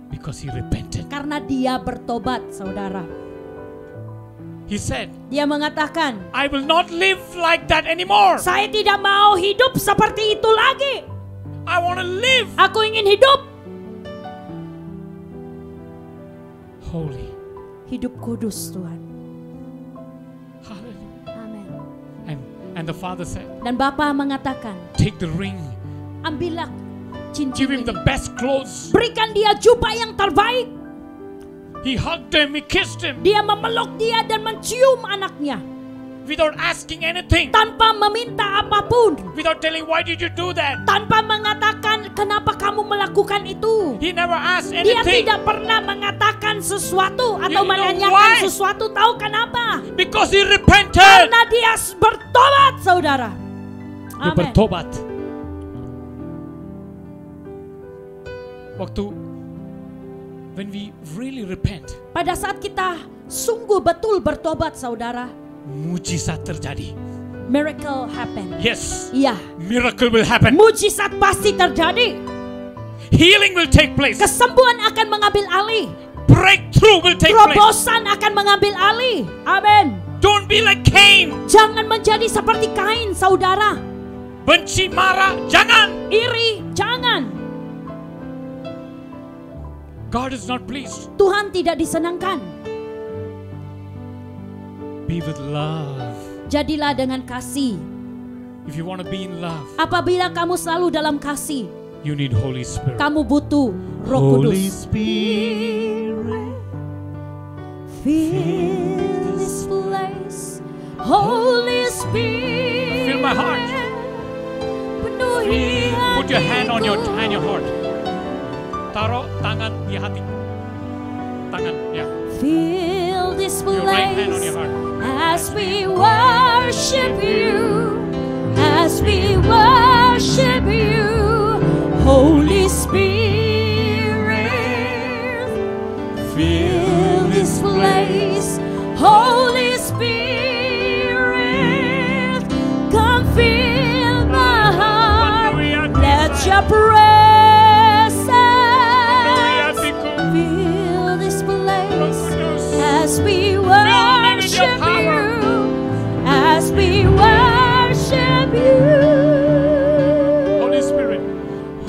Because he repented. Karena dia bertobat, saudara. He said, Dia mengatakan, I will not live like that anymore. saya tidak mau hidup seperti itu lagi. I want to live Aku ingin hidup holy. hidup kudus, Tuhan. Hallelujah. Amin. And the father said, Dan Bapa mengatakan, take the ring. ambillah Give cincin him ini. the best clothes. Berikan dia jubah yang terbaik. He hugged him, he kissed him Dia memeluk dia dan mencium anaknya. without asking anything. Tanpa meminta apapun. Without telling, why did you do that? Tanpa mengatakan, kenapa kamu melakukan itu. He never asked Dia anything. tidak pernah mengatakan sesuatu atau You know menanyakan why? sesuatu. Tahu kenapa? Because he repented. Karena dia bertobat, saudara. Dia Amin. bertobat. Waktu when we really repent, Pada saat kita sungguh betul bertobat, saudara, mujizat terjadi. miracle happen. Yes, Iya, miracle will happen. mujizat pasti terjadi. Healing will take place. Kesembuhan akan mengambil alih. Breakthrough will take place. Terobosan akan mengambil alih. Amin. Don't be like Cain. Jangan menjadi seperti Kain, saudara. Benci, marah, jangan. Iri, jangan. God is not pleased. Tuhan tidak disenangkan. Be with love. Jadilah dengan kasih. If you want to be in love, apabila kamu selalu dalam kasih, you need Holy Spirit. kamu butuh Roh Holy Kudus. Spirit, Fill this place, Holy Spirit. fill my heart. Penuhi Put your hand on your hatiku. heart. Taruh tangan di hati. Tangan, ya. Fill this Your right hand on place your heart. as we worship you, as we worship you, Holy Spirit. Fill this place, Holy Spirit. Come fill my heart. Let your presence fill this place as we worship you, as we worship you. Holy Spirit.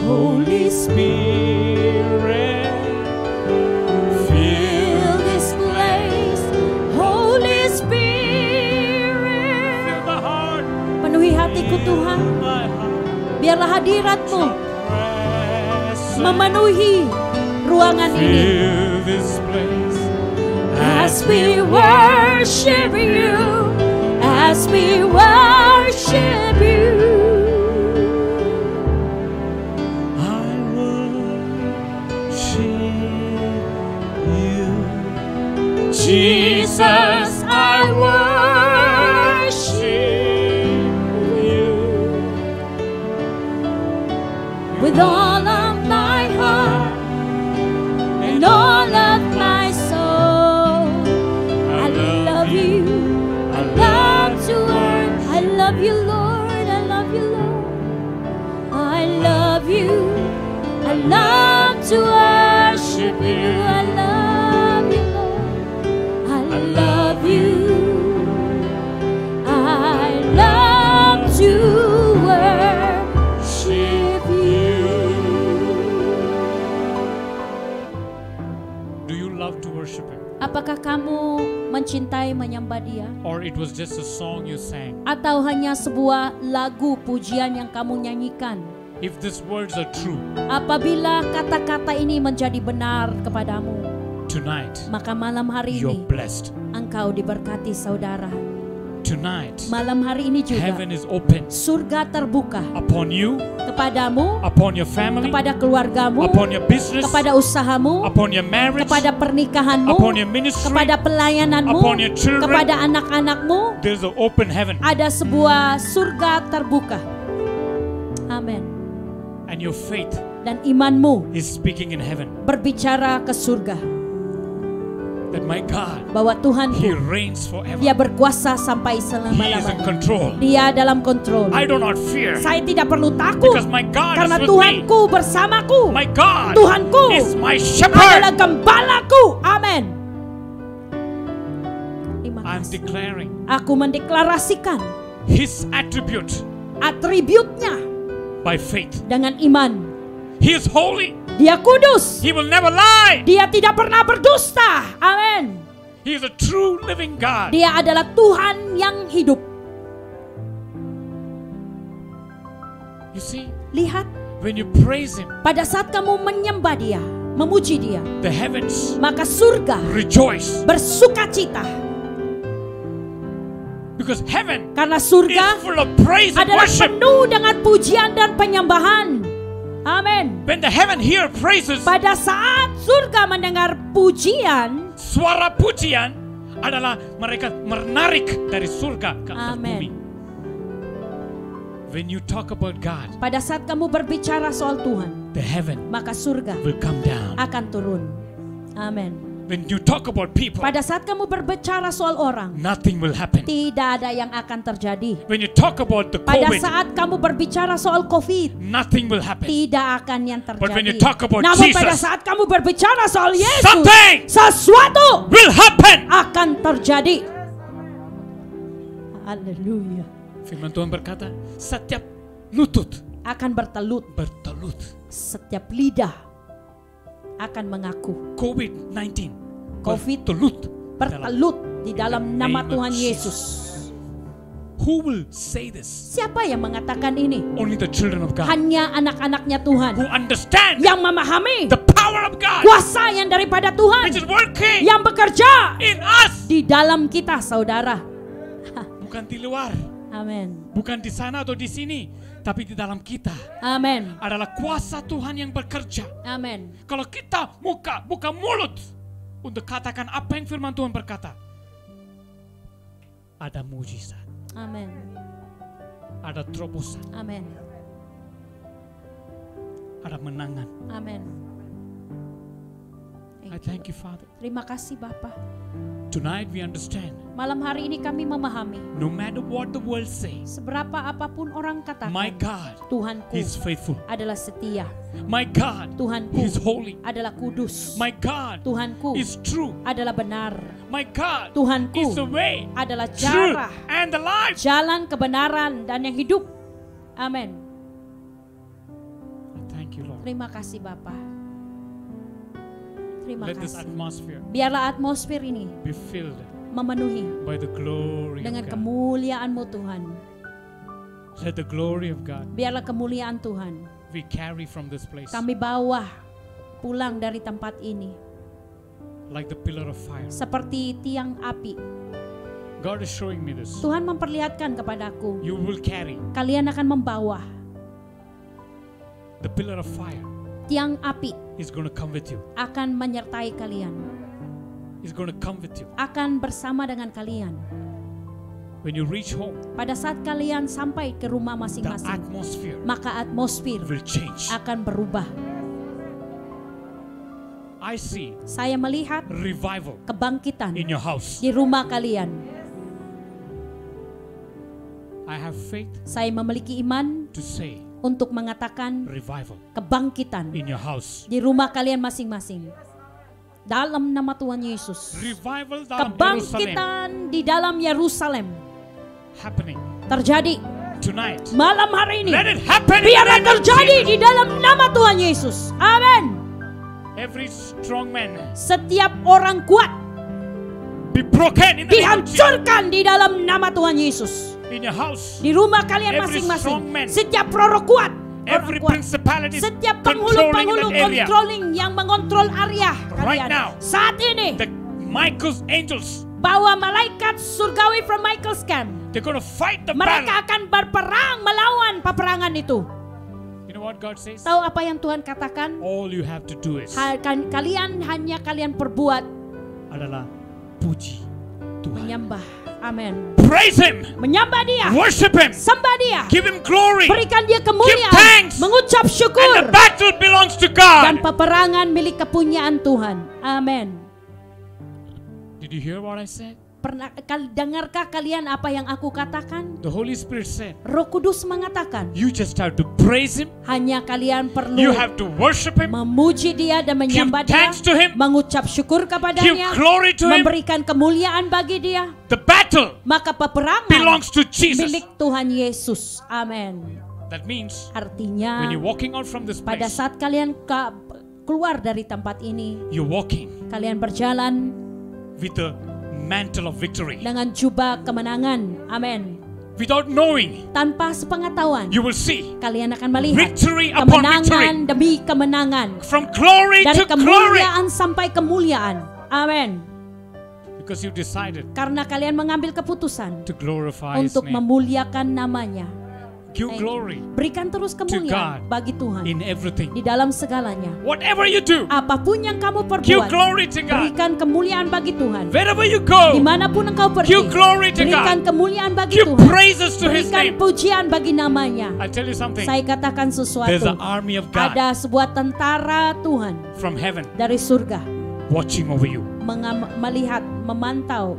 Holy Spirit, fill this place. Holy Spirit, Fill my heart. penuhi hatiku Tuhan. My heart. Biarlah hadirat-Mu Presence. memenuhi ruangan ini. Fill this place As we worship you, as we worship you. I worship you, Jesus, I worship you. with all of my heart and all of my soul. I love you. I love to work. I love you, Lord. I love you, Lord. I love you. I love to worship you. I love you, Lord. I love you. I love to worship you. Do you love to worship Him? Apakah kamu mencintai menyembah Dia? Or it was just a song you sang? Atau hanya sebuah lagu pujian yang kamu nyanyikan? If these words are true, Apabila kata-kata ini menjadi benar kepadamu, tonight maka malam hari you're ini blessed. engkau diberkati, saudara. Tonight, Malam hari ini juga heaven is open surga terbuka upon you, kepadamu, upon your family, kepada keluargamu, upon your business, kepada usahamu, upon your marriage, kepada pernikahanmu, upon your ministry, kepada pelayananmu, upon your children. kepada anak-anakmu. There's an open heaven. Ada sebuah surga terbuka. Amin. And your faith Dan imanmu is speaking in heaven berbicara ke surga that my God, bahwa He Tuhanku, reigns forever. Dia berkuasa sampai He is in selama-lamanya. control. Dia dalam kontrol. I do not fear Saya tidak perlu takut because my God karena is with me. Tuhanku bersamaku. My God Tuhanku is my adalah shepherd. gembalaku. Amin. Terima I'm kasih. declaring Aku mendeklarasikan His attribute atributnya by faith. dengan iman. He is holy. Dia kudus. He will never lie. Dia tidak pernah berdusta. Amin. He is a true living God. Dia adalah Tuhan yang hidup. You see, Lihat, when you praise Him, pada saat kamu menyembah Dia, memuji Dia, the heavens maka surga rejoice bersukacita. because heaven Karena is surga full of praise and adalah worship. penuh dengan pujian dan penyembahan. Amin. When the heaven here praises, Pada saat surga mendengar pujian, suara pujian adalah mereka menarik dari surga ke atas Amen. bumi. When you talk about God, pada saat kamu berbicara soal Tuhan, the heaven maka surga will come down. akan turun. Amin. When you talk about people, Pada saat kamu berbicara soal orang, nothing will happen. tidak ada yang akan terjadi. When you talk about the Pada COVID, saat kamu berbicara soal COVID, nothing will happen. tidak akan yang terjadi. But when you talk about Namun Jesus, pada saat kamu berbicara soal Yesus, something sesuatu will happen. akan terjadi. Haleluya. Firman Tuhan berkata, setiap lutut Akan bertelut, setiap lidah akan mengaku. COVID-19 COVID bertelut bertelut di dalam nama name of Tuhan Jesus. Yesus. Who will say this? Siapa yang mengatakan ini? Only the children of God. Hanya anak-anaknya Tuhan Who understand yang memahami the power of God. kuasa yang daripada Tuhan Which is working yang bekerja in us. di dalam kita, saudara. Bukan di luar. Amin. Bukan di sana atau di sini. Tapi di dalam kita. Amin. Adalah kuasa Tuhan yang bekerja. Amin. Kalau kita buka mulut untuk katakan apa yang firman Tuhan berkata, ada mujizat. Amin. Ada terobosan. Amin. Ada menangan. Amin. I thank you, Father. Terima kasih Bapa. Tonight we understand. Malam hari ini kami memahami. No matter what the world says, Seberapa apapun orang katakan, my God, Tuhanku He's faithful. adalah setia. My God, Tuhanku He's holy. adalah kudus. My God Tuhanku is true. adalah benar. My God Tuhanku is the way, adalah truth, cara, and the life. jalan kebenaran dan yang hidup. Amin. Thank you, Lord. Terima kasih Bapa. Terima Let this kasih. atmosphere Biarlah atmosfer ini be filled memenuhi by the glory dengan of God. kemuliaan-Mu Tuhan. Let the glory of God Biarlah kemuliaan Tuhan we carry from this place kami bawa pulang dari tempat ini like the pillar of fire. seperti tiang api. God is showing me this. Tuhan memperlihatkan kepadaku, You will carry kalian akan membawa the pillar of fire. tiang api Is going to come with you. akan menyertai kalian, Is going to come with you. akan bersama dengan kalian. When you reach home, Pada saat kalian sampai ke rumah the masing-masing, atmosphere maka atmosfer will change. akan berubah. I see Saya melihat revival kebangkitan in your house. di rumah kalian. I have faith Saya memiliki iman to say untuk mengatakan revival kebangkitan in your house. di rumah kalian masing-masing. Dalam nama Tuhan Yesus. Revival dalam Yerusalem Kebangkitan di dalam Yerusalem happening terjadi tonight. malam hari ini. Let it happen in the Biarlah name of terjadi Jesus. di dalam nama Tuhan Yesus. Amin. Every strong man Setiap orang kuat be broken in the name of Jesus. dihancurkan di dalam nama Tuhan Yesus. In your house, Di rumah kalian Every masing-masing. strong man, Setiap roh kuat, every orang kuat. principality Setiap controlling penghulu-penghulu that area. controlling yang mengontrol area Right kalian. now, Saat ini The Michael's angels, bawa malaikat surgawi from Michael's camp. they're going to fight the Mereka battle. akan berperang melawan peperangan itu. You know what God says? Tahu apa yang Tuhan katakan? All you have to do is Kalian perbuat adalah puji Tuhan. menyembah. Amin. Praise Him, Menyembah Dia, worship Him, sembah Dia, give Him glory, berikan Dia give kemuliaan, thanks, mengucap and the syukur. battle belongs to Dan God. peperangan milik kepunyaan Tuhan. Amin. Did you hear what I said? Dengarkah kalian apa yang aku katakan? The Holy Spirit said, Roh Kudus mengatakan, you just have to praise Him, hanya kalian you perlu have to worship Him, memuji Dia dan give menyembah Dia, thanks to Him, mengucap syukur give kepadanya, glory to Him. memberikan kemuliaan bagi Dia. The battle Maka peperangan belongs to Jesus. milik Tuhan Yesus. Amin. That means Artinya when you're walking out from this pada place, saat kalian keluar dari tempat ini, you're walking kalian berjalan with the mantle of victory. dengan jubah kemenangan. Amin. Without knowing, Tanpa sepengetahuan, you will see kalian akan melihat victory upon kemenangan victory, demi kemenangan, from glory dari to glory, kemuliaan sampai kemuliaan. Amin. because you decided Karena kalian mengambil keputusan to glorify His untuk name. memuliakan namanya. Give Thank you. glory Berikan terus kemuliaan God bagi Tuhan in everything. di dalam segalanya. Whatever you do, Apapun yang kamu give perbuat, glory to God. berikan kemuliaan bagi Tuhan. Wherever you go, Dimanapun engkau pergi, give glory to berikan God. kemuliaan bagi Give Tuhan. praises to His Berikan name. pujian bagi namanya. I'll tell you something. Saya katakan There's sesuatu. an army of God Ada sebuah tentara Tuhan from heaven dari surga watching over you melihat, memantau,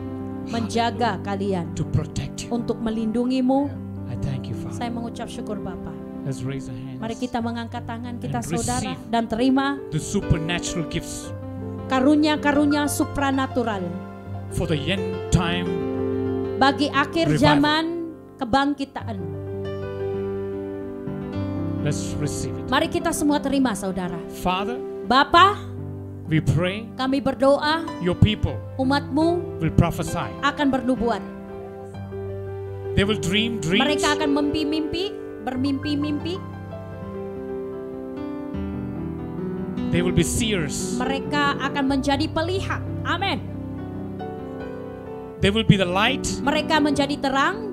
menjaga kalian to protect you. untuk melindungimu. I thank you, Father. Saya mengucap syukur Bapa. Let's raise our hands. Mari kita mengangkat tangan kita And saudara receive dan terima the supernatural gifts karunia-karunia supranatural for the end time. bagi akhir Revival. zaman kebangkitan. Let's receive it. Mari kita semua terima saudara. Father, Bapa, we pray kami berdoa your people umatmu will prophesy. akan bernubuat. They will dream dreams. Mereka akan bermimpi-mimpi. They will be seers. Mereka akan menjadi pelihat. Amin. They will be the light. Mereka menjadi terang.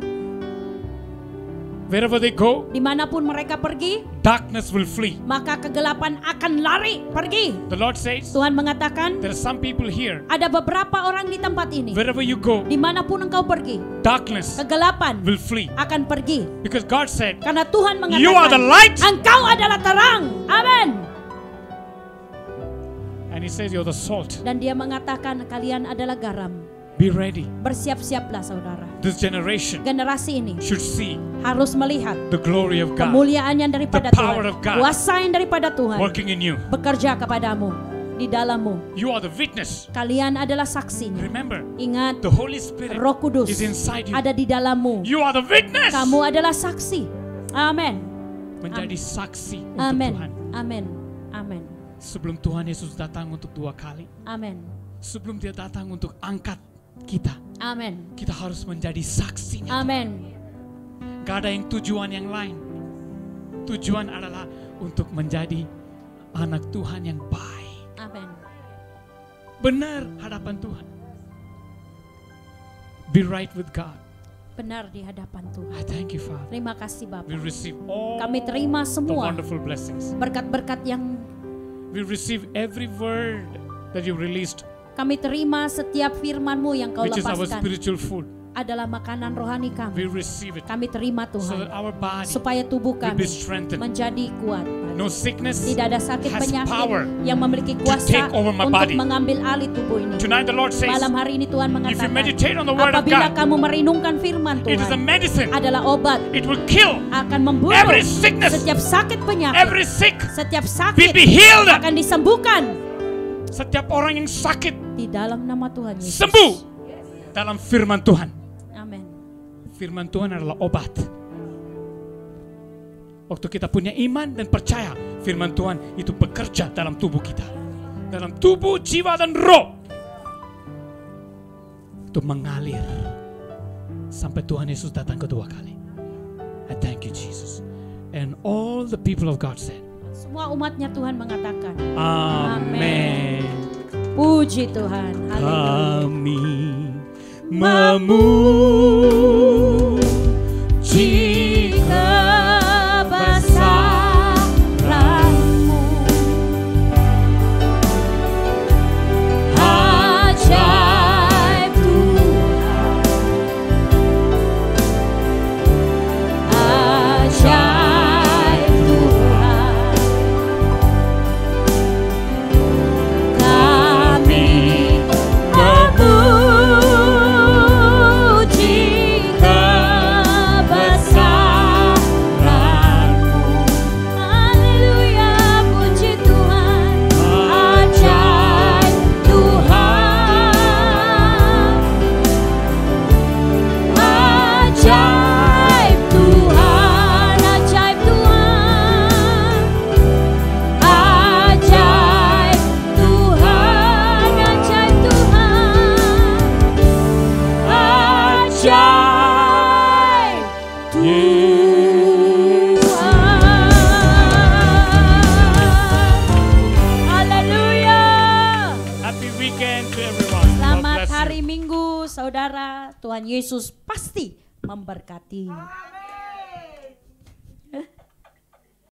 Wherever they go, Dimanapun mereka pergi, darkness will flee. maka kegelapan akan lari pergi. The Lord says, Tuhan mengatakan, there are some people here. ada beberapa orang di tempat ini. Wherever you go, Dimanapun engkau pergi, darkness kegelapan will flee. akan pergi. Because God said, Karena Tuhan mengatakan, you are the light. engkau adalah terang. Amin. And He says, you're the salt. Dan dia mengatakan, kalian adalah garam. Be ready. Bersiap-siaplah saudara. This generation Generasi ini should see harus melihat the glory of God kemuliaan yang daripada The power Tuhan, of God kuasa yang daripada Tuhan working in you. bekerja kepadamu, di dalammu. You are the witness. Kalian adalah saksinya. Remember, Ingat, the Holy Spirit Roh Kudus is inside you. ada di dalammu. You are the witness. Kamu adalah saksi. Amin. Menjadi saksi untuk Amin. Tuhan. Amin. Amin. Sebelum Tuhan Yesus datang untuk 2 kali, Amin. sebelum Dia datang untuk angkat kita, Amin. kita harus menjadi saksinya. Amin. Gak ada yang tujuan yang lain. Tujuan adalah untuk menjadi anak Tuhan yang baik, Amin. benar hadapan Tuhan. Be right with God. Benar di hadapan Tuhan. I thank you, Father. Terima kasih Bapak. We receive all Kami terima the semua wonderful blessings. berkat-berkat yang We receive every word that you released, kami terima, setiap firman-Mu yang Kau which is our lepaskan spiritual food. adalah makanan rohani We kami. receive it Kami terima so Tuhan, that our body supaya tubuh will be kami strengthened. menjadi kuat. No sickness Tidak ada sakit has penyakit power yang memiliki to kuasa take over my untuk body. mengambil alih tubuh ini. Tonight the Lord says, Malam hari ini Tuhan if you mengatakan, meditate on the word of apabila God, kamu merenungkan firman it is a Tuhan medicine. adalah obat, It will kill akan membunuh every sickness, setiap sakit penyakit, every sick. setiap Be sakit healed. akan disembuhkan Setiap orang yang sakit di dalam nama Tuhan Yesus. sembuh dalam firman Tuhan. Amin. Firman Tuhan adalah obat. Waktu kita punya iman dan percaya, firman Tuhan itu bekerja dalam tubuh kita, dalam tubuh, jiwa dan roh, itu mengalir sampai Tuhan Yesus datang kedua kali. I thank you Jesus. And all the people of God said, Semua umatnya Tuhan mengatakan, Amen. puji Tuhan. Haleluya. Kami memuji Kebesaran-Mu, ajaib Tuhan, ajaib Tuhan. Kami memuji kebesaran-Mu. Haleluya, puji Tuhan. Ajaib Tuhan, ajaib Tuhan, ajaib Tuhan, ajaib Tuhan, ajaib Tuhan, ajaib Tuhan. Haleluya. Happy weekend to everyone. God Selamat bless you. hari Minggu, saudara. Tuhan Yesus pasti memberkati.